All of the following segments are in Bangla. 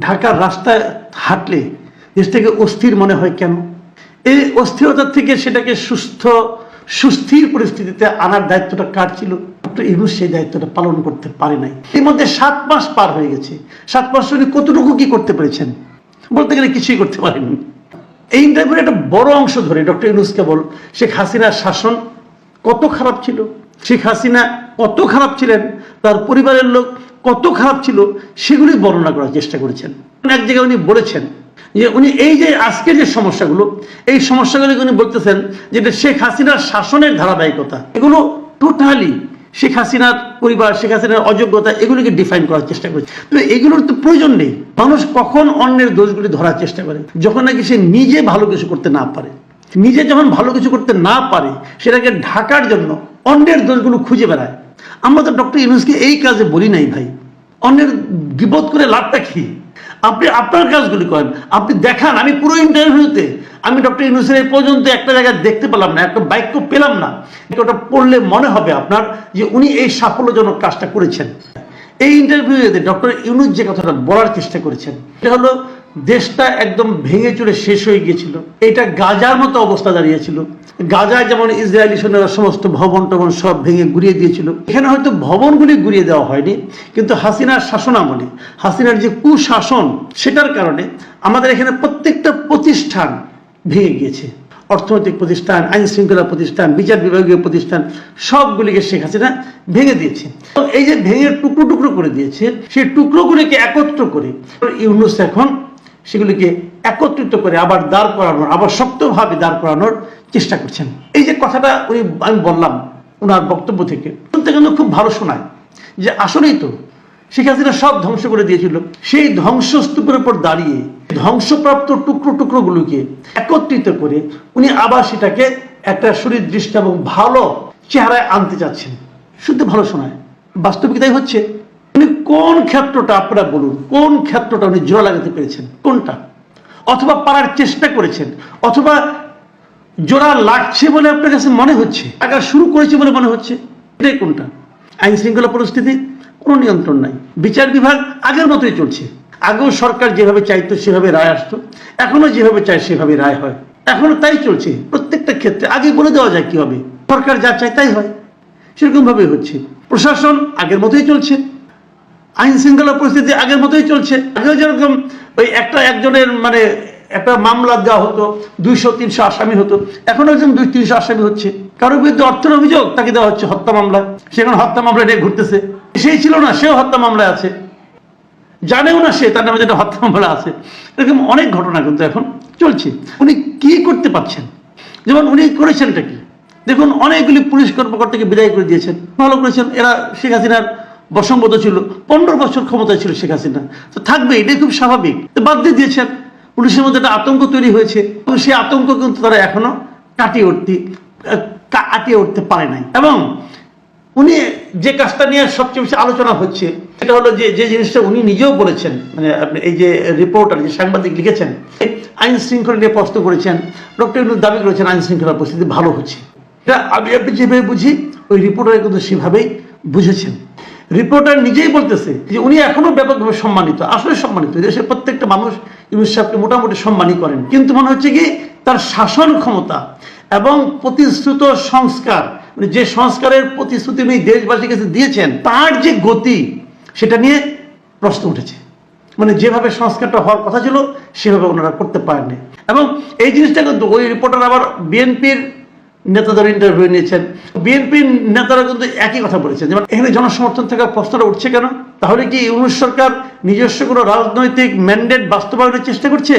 ঢাকার রাস্তায় হাঁটলে দেশটাকে অস্থির মনে হয় কেন? এই অস্থিরতা থেকে সেটাকে সুস্থির পরিস্থিতিতে আনার দায়িত্বটা কার ছিল? ডক্টর ইউনূস সেই দায়িত্বটা পালন করতে পারে নাই। এর মধ্যে 7 মাস পার হয়ে গেছে। 7 মাস উনি কতটুকু কি করতে পেরেছেন? বলতে গেলে কিছুই করতে পারেননি। এই ইন্টারভিউর একটা বড় অংশ ধরে ডক্টর ইউনূসকে বল শেখ হাসিনার শাসন কত খারাপ ছিল, শেখ হাসিনা কত খারাপ ছিলেন, তার পরিবারের লোক কত খারাপ ছিল, সেগুলি বর্ণনা করার চেষ্টা করেছেন। এক জায়গায় উনি বলেছেন যে উনি এই যে আজকের যে সমস্যাগুলো, এই সমস্যাগুলি উনি বলতেছেন যেটা শেখ হাসিনার শাসনের ধারাবাহিকতা, এগুলো টোটালি শেখ হাসিনার পরিবার, শেখ হাসিনার অযোগ্যতা, এগুলিকে ডিফাইন করার চেষ্টা করেছে। তবে এগুলোর তো প্রয়োজন নেই। মানুষ কখন অন্যের দোষগুলি ধরার চেষ্টা করে? যখন নাকি সে নিজে ভালো কিছু করতে না পারে। নিজে যখন ভালো কিছু করতে না পারে, সেটাকে ঢাকার জন্য অন্যের দোষগুলো খুঁজে বেড়ায়। আমরা তো ডক্টর ইউনূসকে এই কাজে বলি নাই ভাই, অন্যের গিবত করে লাভটা কি? আপনি আপনার কাজগুলি করেন, আপনি দেখান। আমি পুরো ইন্টারভিউতে আমি ডক্টর ইউনূসের এই পর্যন্ত একটা জায়গায় দেখতে পেলাম না, একটা বাক্য পেলাম না ওটা পড়লে মনে হবে আপনার যে উনি এই সাফল্যজনক কাজটা করেছেন। এই ইন্টারভিউতে ডক্টর ইউনূস যে কথাটা বলার চেষ্টা করেছেন, এটা হলো দেশটা একদম ভেঙে চুরে শেষ হয়ে গিয়েছিল। এটা গাজার মতো অবস্থা দাঁড়িয়েছিল। গাজায় যেমন ইসরায়েলি সৈন্যরা সমস্ত ভবন টবন সব ভেঙে গুড়িয়ে দিয়েছিল, এখানে হয়তো ভবনগুলি গুড়িয়ে দেওয়া হয়নি, কিন্তু হাসিনার শাসনামলে হাসিনার যে কুশাসন, সেটার কারণে আমাদের এখানে প্রত্যেকটা প্রতিষ্ঠান ভেঙে গিয়েছে। অর্থনৈতিক প্রতিষ্ঠান, আইন শৃঙ্খলা প্রতিষ্ঠান, বিচার বিভাগীয় প্রতিষ্ঠান, সবগুলিকে শেখ হাসিনা ভেঙে দিয়েছে। এই যে ভেঙে টুকরো টুকরো করে দিয়েছে, সেই টুকরোগুলিকে একত্র করে ইউনূস এখন সেগুলিকে একত্রিত করে আবার দাঁড় করানোর, আবার শক্তভাবে দাঁড় করানোর চেষ্টা করছেন। এই যে কথাটা আমি বললাম ওনার বক্তব্য থেকে, শুনতে কিন্তু খুব ভালো শোনায় যে আসলেই তো শেখ হাসিনা সব ধ্বংস করে দিয়েছিল। সেই ধ্বংসস্তূপের উপর দাঁড়িয়ে ধ্বংসপ্রাপ্ত টুকরো টুকরোগুলোকে একত্রিত করে উনি আবার সেটাকে একটা সুনির্দিষ্ট এবং ভালো চেহারায় আনতে চাচ্ছেন। শুনতে ভালো শোনায়, বাস্তবিকতাই হচ্ছে। উনি কোন ক্ষেত্রটা, আপনারা বলুন, কোন ক্ষেত্রটা উনি জোড়া লাগাতে পেরেছেন? কোনটা? অথবা পারার চেষ্টা করেছেন, অথবা জোড়া লাগছে বলে আপনার কাছে মনে হচ্ছে, টাকা শুরু করেছে বলে মনে হচ্ছে, এটাই কোনটা? আইন শৃঙ্খলা পরিস্থিতি কোনো নিয়ন্ত্রণ নাই, বিচার বিভাগ আগের মতোই চলছে। আগেও সরকার যেভাবে চাইতো সেভাবে রায় আসতো, এখনো যেভাবে চায় সেভাবে রায় হয়, এখনো তাই চলছে প্রত্যেকটা ক্ষেত্রে। আগে বলে দেওয়া যায় কি হবে, সরকার যা চায় তাই হয়, সেরকম ভাবে হচ্ছে। প্রশাসন আগের মতোই চলছে, আইন শৃঙ্খলা পরিস্থিতি আগের মতোই চলছে। আগেও যেরকম ওই একজনের মানে একটা মামলা দেওয়া হতো, 200-300 আসামি হতো, এখন একজন 200-300 আসামি হচ্ছে। কারোর বিরুদ্ধে অর্থের অভিযোগ, তাকে দেওয়া হচ্ছে হত্যা মামলা, সেখানে হত্যা মামলা নিয়ে ঘুরতেছে। সেই ছিল না, সেও হত্যা মামলায় আছে, জানেও না সে তার নামে যেটা হত্যা মামলা আছে। এরকম অনেক ঘটনা কিন্তু এখন চলছে। উনি কি করতে পারছেন? যেমন উনি করেছেনটা কি দেখুন, অনেকগুলি পুলিশ কর্মকর্তাকে বিদায় করে দিয়েছেন, ভালো করেছেন। এরা শেখ হাসিনার বশংগত ছিল, 15 বছর ক্ষমতায় ছিল শেখ হাসিনা, তো থাকবে, এটাই খুব স্বাভাবিক। বাদ দিয়ে দিয়েছেন। পুলিশের মধ্যে একটা আতঙ্ক তৈরি হয়েছে, সেই আতঙ্ক কিন্তু তারা এখনো কাটিয়ে উঠতে পারে নাই। এবং উনি যে কাজটা নিয়ে সবচেয়ে বেশি আলোচনা হচ্ছে, সেটা হলো যে জিনিসটা উনি নিজেও বলেছেন, মানে এই যে রিপোর্টার, যে সাংবাদিক লিখেছেন, আইন শৃঙ্খলা নিয়ে প্রশ্ন করেছেন, ডক্টর ইউনূস দাবি করেছেন আইন শৃঙ্খলা পরিস্থিতি ভালো হচ্ছে। এটা আমি আপনি যেভাবে বুঝি, ওই রিপোর্টার কিন্তু সেভাবেই বুঝেছেন। রিপোর্টার নিজেই বলতেছে যে উনি এখনো ব্যাপকভাবে সম্মানিত, আসলে সম্মানিত। দেশের প্রত্যেকটা মানুষ ইউনূস সাহেবকে মোটামুটি সম্মানই করেন, কিন্তু মনে হচ্ছে কি তার শাসন ক্ষমতা এবং প্রতিশ্রুত সংস্কার, মানে যে সংস্কারের প্রতিশ্রুতি উনি দেশবাসীর কাছে দিয়েছেন, তার যে গতি, সেটা নিয়ে প্রশ্ন উঠেছে। মানে যেভাবে সংস্কারটা হওয়ার কথা ছিল সেভাবে ওনারা করতে পারেননি। এবং এই জিনিসটা কিন্তু ওই রিপোর্টার আবার বিএনপির নেতাদের ইন্টারভিউ নিয়েছেন, বিএনপির নেতারা কিন্তু একই কথা বলেছেন। যেমন এখানে জনসমর্থন থাকার প্রশ্নটা উঠছে কেন? তাহলে কি ইউনূস সরকার নিজস্ব কোনো রাজনৈতিক ম্যান্ডেট বাস্তবায়নের চেষ্টা করছে,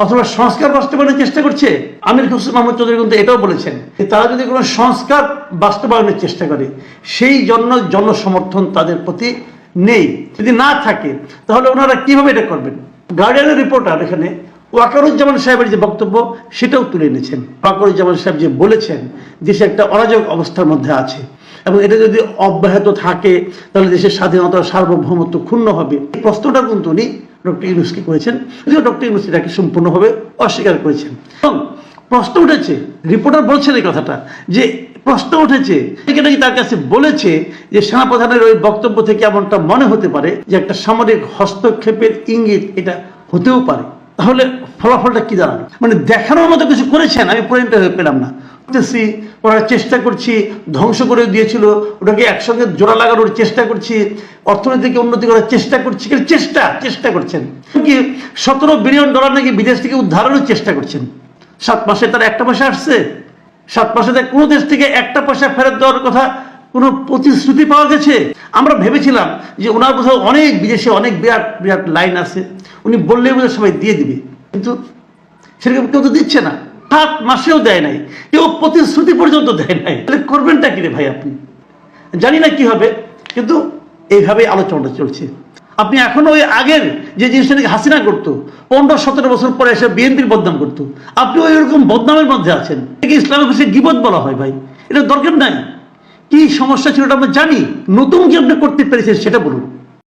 অথবা সংস্কার বাস্তবায়নের চেষ্টা করছে? আমির হোসেন মাহমুদ চৌধুরী কিন্তু এটাও বলেছেন যে তারা যদি কোনো সংস্কার বাস্তবায়নের চেষ্টা করে, সেই জন্য জনসমর্থন তাদের প্রতি নেই। যদি না থাকে তাহলে ওনারা কিভাবে এটা করবেন? গার্ডিয়ানের রিপোর্টার এখানে ওয়াকারুজ্জামান সাহেবের যে বক্তব্য, সেটাও তুলে এনেছেন। ওয়াকারুজ্জামান সাহেব যে বলেছেন দেশে একটা অরাজক অবস্থার মধ্যে আছে, এবং এটা যদি অব্যাহত থাকে তাহলে দেশের স্বাধীনতা, সার্বভৌমত্ব ক্ষুণ্ণ হবে। এই প্রশ্নটা কিন্তু উনি ডক্টর ইউনূসকে করেছেন, যদিও ডক্টর ইউনূস এটাকে সম্পূর্ণভাবে অস্বীকার করেছেন। এবং প্রশ্ন উঠেছে, রিপোর্টার বলছেন এই কথাটা, যে প্রশ্ন উঠেছে এটা নাকি তার কাছে বলেছে যে সেনাপ্রধানের ওই বক্তব্য থেকে এমনটা মনে হতে পারে যে একটা সামরিক হস্তক্ষেপের ইঙ্গিত এটা হতেও পারে। তাহলে ফলাফলটা কি দাঁড়ালো? মানে দেখানোর মতো কিছু করেছেন, আমি পয়েন্টটা পেলাম না। ওরা চেষ্টা করছি, ধ্বংস করে দিয়েছিল, ওটাকে একসঙ্গে জোড়া লাগানোর চেষ্টা করছি, অর্থনীতিকে উন্নতি করার চেষ্টা করছি, চেষ্টা করছেন কি $17 বিলিয়ন নাকি বিদেশ থেকে উদ্ধারের চেষ্টা করছেন। 7 মাসে তার একটা পয়সা আসছে? 7 মাসে কোনো দেশ থেকে একটা পয়সা ফেরত দেওয়ার কথা কোনো প্রতিশ্রুতি পাওয়া গেছে? আমরা ভেবেছিলাম যে ওনার কোথাও অনেক বিদেশে অনেক বিরাট বিরাট লাইন আছে, উনি বললেই বোধহয় সবাই দিয়ে দিবে, কিন্তু সেরকম কেউ তো দিচ্ছে না। 7 মাসেও দেয় নাই, কেউ প্রতিশ্রুতি পর্যন্ত দেয় নাই। তাহলে করবেনটা কি রে ভাই আপনি? জানি না কি হবে, কিন্তু এইভাবেই আলোচনাটা চলছে। আপনি এখনো ওই আগের যে জিনিসটা নাকি হাসিনা করতো, 15-17 বছর পরে এসে বিএনপির বদনাম করতো, আপনি ওই রকম বদনামের মধ্যে আছেন। ইসলামের কাছে গীবত বলা হয় ভাই, এটা দরকার নাই। কি সমস্যা ছিল ওটা আমরা জানি, নতুন কি আপনি করতে পেরেছেন সেটা বলুন।